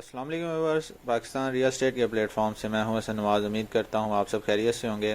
अस्सलाम वालेकुम viewers, Pakistan real estate के प्लेटफॉर्म से मैं हूं हसन नवाज़। उम्मीद करता हूं आप सब खैरियत से होंगे।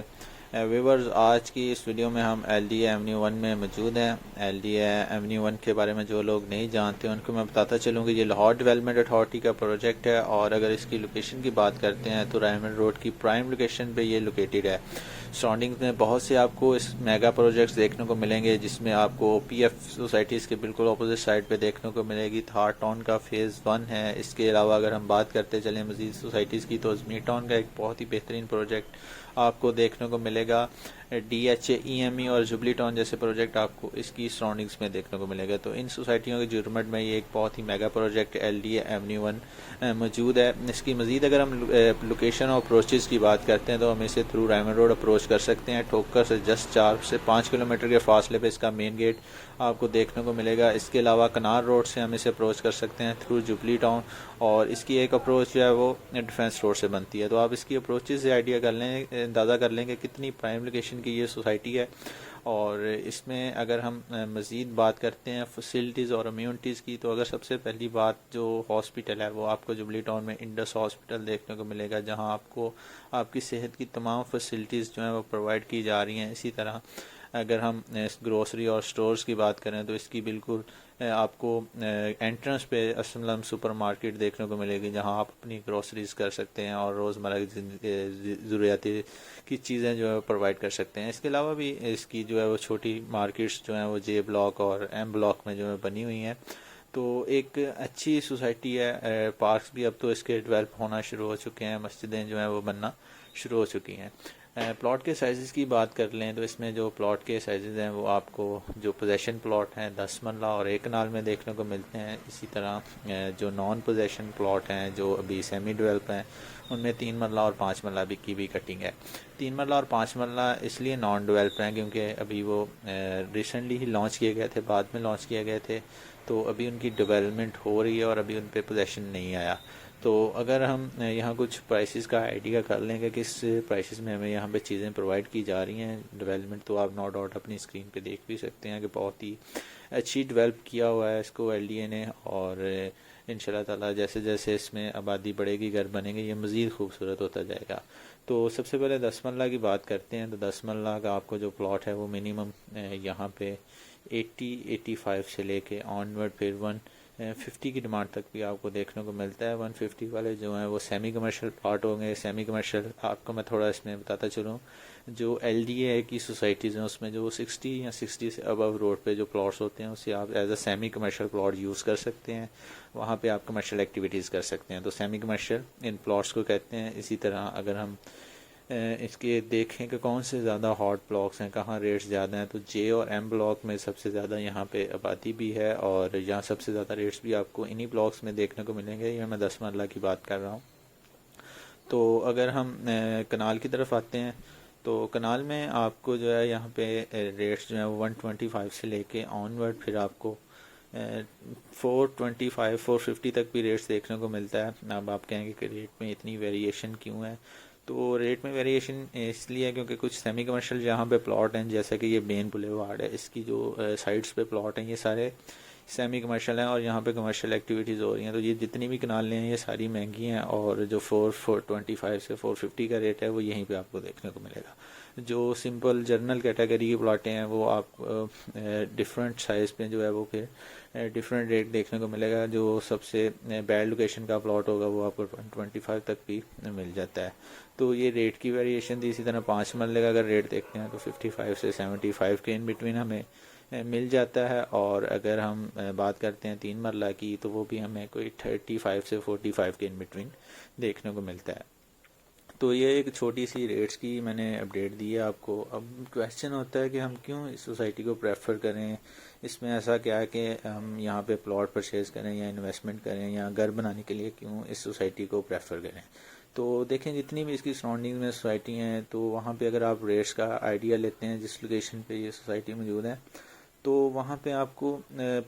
व्यूअर्स, आज की इस वीडियो में हम LDA एवेन्यू 1 में मौजूद हैं। LDA एवेन्यू 1 के बारे में जो लोग नहीं जानते उनको मैं बताता चलूँ कि ये लाहौर डेवलपमेंट अथॉरिटी का प्रोजेक्ट है, और अगर इसकी लोकेशन की बात करते हैं तो रायमंड रोड की प्राइम लोकेशन पे ये लोकेटेड है। सराउंडिंग्स में बहुत से आपको इस मेगा प्रोजेक्ट्स देखने को मिलेंगे, जिसमें आपको OPF सोसाइटीज़ के बिल्कुल अपोजिट साइड पे देखने को मिलेगी। थार टाउन का फेज़ 1 है। इसके अलावा अगर हम बात करते चलें मज़ीद सोसाइटीज़ की, तो अजमीर टाउन का एक बहुत ही बेहतरीन प्रोजेक्ट आपको देखने को मिलेगा। DHA EME और जुबली टाउन जैसे प्रोजेक्ट आपको इसकी सराउंडिंग्स में देखने को मिलेगा। तो इन सोसाइटियों के जुर्मट में ये एक बहुत ही मेगा प्रोजेक्ट LDA एवेन्यू 1 मौजूद है। इसकी मज़ीद अगर हम लोकेशन और अप्रोचेज़ की बात करते हैं तो हम इसे थ्रू रायमंड रोड अप्रोच कर सकते हैं। ठोकर से जस्ट 4 से 5 किलोमीटर के फासले पे इसका मेन गेट आपको देखने को मिलेगा। इसके अलावा कनार रोड से हम इसे अप्रोच कर सकते हैं थ्रू जुबली टाउन, और इसकी एक अप्रोच जो है वो डिफेंस रोड से बनती है। तो आप इसकी अप्रोचेज़ से आइडिया कर लें, अंदाज़ा कर लेंगे कितनी प्राइम लोकेशन की ये सोसाइटी है। और इसमें अगर हम मज़ीद बात करते हैं फैसिलिटीज़ और अम्यूनिटीज़ की, तो अगर सबसे पहली बात जो हॉस्पिटल है वो आपको जुबली टाउन में इंडस हॉस्पिटल देखने को मिलेगा, जहां आपको आपकी सेहत की तमाम फैसिलिटीज़ जो हैं वो प्रोवाइड की जा रही हैं। इसी तरह अगर हम ग्रोसरी और स्टोर्स की बात करें तो इसकी बिल्कुल आपको एंट्रेंस पे असलम सुपर मार्केट देखने को मिलेगी, जहां आप अपनी ग्रोसरीज कर सकते हैं और रोज़मर्रा की ज़रूरियाती की चीज़ें जो है प्रोवाइड कर सकते हैं। इसके अलावा भी इसकी जो है वो छोटी मार्केट्स जो हैं वो J ब्लॉक और M ब्लॉक में जो है बनी हुई हैं। तो एक अच्छी सोसाइटी है। पार्क्स भी अब तो इसके डेवलप होना शुरू हो चुके हैं, मस्जिदें जो हैं वो बनना शुरू हो चुकी हैं। प्लॉट के साइज़ की बात कर लें तो इसमें जो प्लॉट के साइज़ हैं वो आपको जो पोजेशन प्लॉट हैं 10 मरला और 1 कनाल में देखने को मिलते हैं। इसी तरह जो नॉन पोजेशन प्लॉट हैं जो अभी सेमी डेवलप हैं उनमें 3 मरला और 5 मरला की भी कटिंग है। 3 मरला और 5 मरला इसलिए नॉन डेवलप हैं क्योंकि अभी वो रिसेंटली ही लॉन्च किए गए थे, बाद में लॉन्च किए गए थे, तो अभी उनकी डेवलपमेंट हो रही है और अभी उन पर पोजेशन नहीं आया। तो अगर हम यहाँ कुछ प्राइसेस का आइडिया कर लें कि किस प्राइसेस में हमें यहाँ पे चीज़ें प्रोवाइड की जा रही हैं डेवलपमेंट, तो आप नो डाउट अपनी स्क्रीन पे देख भी सकते हैं कि बहुत ही अच्छी डेवलप किया हुआ है इसको LDA ने। और इंशाल्लाह ताला जैसे जैसे इसमें आबादी बढ़ेगी, घर बनेंगे, ये मज़ीद खूबसूरत होता जाएगा। तो सबसे पहले 10 मरला की बात करते हैं। तो 10 मरला का आपको जो प्लॉट है वो मिनिमम यहाँ पे 80-85 से लेके ऑनवर्ड फिर 150 की डिमांड तक भी आपको देखने को मिलता है। 150 वाले जो हैं वो सेमी कमर्शियल प्लॉट होंगे। सेमी कमर्शियल आपको मैं थोड़ा इसमें बताता चलूँ, जो LDA की सोसाइटीज़ हैं उसमें जो 60 या 60 से अबव रोड पे जो प्लॉट्स होते हैं उसे आप as a semi commercial plot use कर सकते हैं। वहाँ पे आप कमर्शियल एक्टिविटीज़ कर सकते हैं, तो सेमी कमर्शियल इन प्लॉट्स को कहते हैं। इसी तरह अगर हम इसके देखें कि कौन से ज़्यादा हॉट ब्लॉक्स हैं, कहाँ रेट्स ज़्यादा हैं, तो J और M ब्लॉक में सबसे ज़्यादा यहाँ पे आबादी भी है और यहाँ सबसे ज़्यादा रेट्स भी आपको इन्हीं ब्लॉक्स में देखने को मिलेंगे। ये मैं 10 मरला की बात कर रहा हूँ। तो अगर हम कनाल की तरफ आते हैं तो कनाल में आपको जो है यहाँ पे रेट्स जो हैं वो 125 से लेके ऑनवर्ड फिर आपको 425 450 तक भी रेट्स देखने को मिलता है। अब आप कहेंगे कि रेट में इतनी वेरिएशन क्यों है, तो रेट में वेरिएशन इसलिए है क्योंकि कुछ सेमी कमर्शियल जहाँ पे प्लॉट हैं, जैसा कि ये मेन बुलेवार्ड है, इसकी जो साइड्स पे प्लॉट हैं ये सारे सेमी कमर्शियल हैं और यहाँ पे कमर्शियल एक्टिविटीज़ हो रही हैं। तो ये जितनी भी कनालें हैं ये सारी महंगी हैं, और जो 425 से 450 का रेट है वो यहीं पे आपको देखने को मिलेगा। जो सिंपल जर्नल कैटेगरी की प्लॉटें हैं वो आप डिफरेंट साइज़ पे जो है वो फिर डिफरेंट रेट देखने को मिलेगा। जो सबसे बैड लोकेशन का प्लॉट होगा वो आपको 125 तक भी मिल जाता है। तो ये रेट की वेरिएशन थी। इसी तरह 5 मरले का अगर रेट देखते हैं तो 55 से 75 के इन बिटवीन हमें मिल जाता है, और अगर हम बात करते हैं 3 मरला की तो वो भी हमें कोई 35 से 45 के इन बिटवीन देखने को मिलता है। तो ये एक छोटी सी रेट्स की मैंने अपडेट दी है आपको। अब क्वेश्चन होता है कि हम क्यों इस सोसाइटी को प्रेफर करें, इसमें ऐसा क्या है कि हम यहाँ पे प्लॉट परचेज़ करें या इन्वेस्टमेंट करें या घर बनाने के लिए क्यों इस सोसाइटी को प्रेफर करें। तो देखें, जितनी भी इसकी सराउंडिंग में सोसाइटी हैं तो वहाँ पे अगर आप रेट्स का आइडिया लेते हैं जिस लोकेशन पे ये सोसाइटी मौजूद है, तो वहाँ पे आपको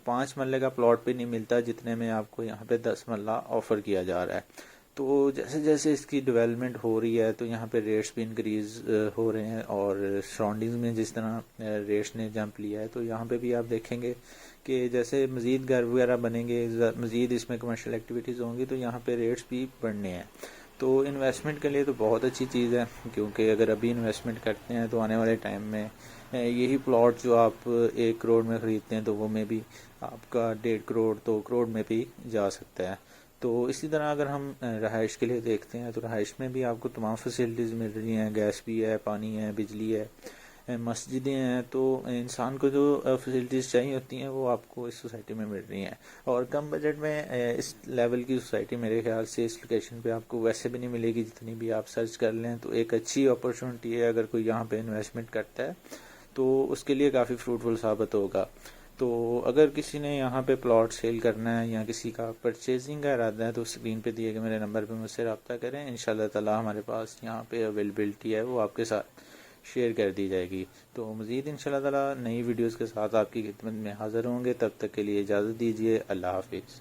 5 मरले का प्लॉट भी नहीं मिलता जितने में आपको यहाँ पे 10 मरला ऑफ़र किया जा रहा है। तो जैसे जैसे इसकी डेवलपमेंट हो रही है तो यहाँ पे रेट्स भी इंक्रीज़ हो रहे हैं, और सराउंडिंग्स में जिस तरह रेट्स ने जंप लिया है तो यहाँ पे भी आप देखेंगे कि जैसे मज़ीद घर वगैरह बनेंगे, मज़ीद इसमें कमर्शियल एक्टिविटीज़ होंगी तो यहाँ पे रेट्स भी बढ़ने हैं। तो इन्वेस्टमेंट के लिए तो बहुत अच्छी चीज़ है, क्योंकि अगर अभी इन्वेस्टमेंट करते हैं तो आने वाले टाइम में यही प्लॉट जो आप 1 करोड़ में ख़रीदते हैं तो वो में भी आपका 1.5 करोड़ 2 करोड़ में भी जा सकता है। तो इसी तरह अगर हम रहाइश के लिए देखते हैं तो रहाइश में भी आपको तमाम फैसिलिटीज़ मिल रही हैं, गैस भी है, पानी है, बिजली है, मस्जिदें हैं। तो इंसान को जो फैसिलिटीज़ चाहिए होती हैं वो आपको इस सोसाइटी में मिल रही हैं, और कम बजट में इस लेवल की सोसाइटी मेरे ख्याल से इस लोकेशन पे आपको वैसे भी नहीं मिलेगी। जितनी भी आप सर्च कर लें तो एक अच्छी अपॉर्चुनिटी है, अगर कोई यहाँ पे इन्वेस्टमेंट करता है तो उसके लिए काफ़ी फ्रूटफुल साबित होगा। तो अगर किसी ने यहाँ पे प्लॉट सेल करना है या किसी का परचेजिंग का इरादा है तो स्क्रीन पे दिए गए मेरे नंबर पे मुझसे रब्ता करें। इंशाल्लाह ताला हमारे पास यहाँ पे अवेलेबिलिटी है, वो आपके साथ शेयर कर दी जाएगी। तो मज़ीद इंशाल्लाह ताला नई वीडियोज़ के साथ आपकी खिदमत में हाज़िर होंगे। तब तक के लिए इजाज़त दीजिए। अल्लाह हाफिज़।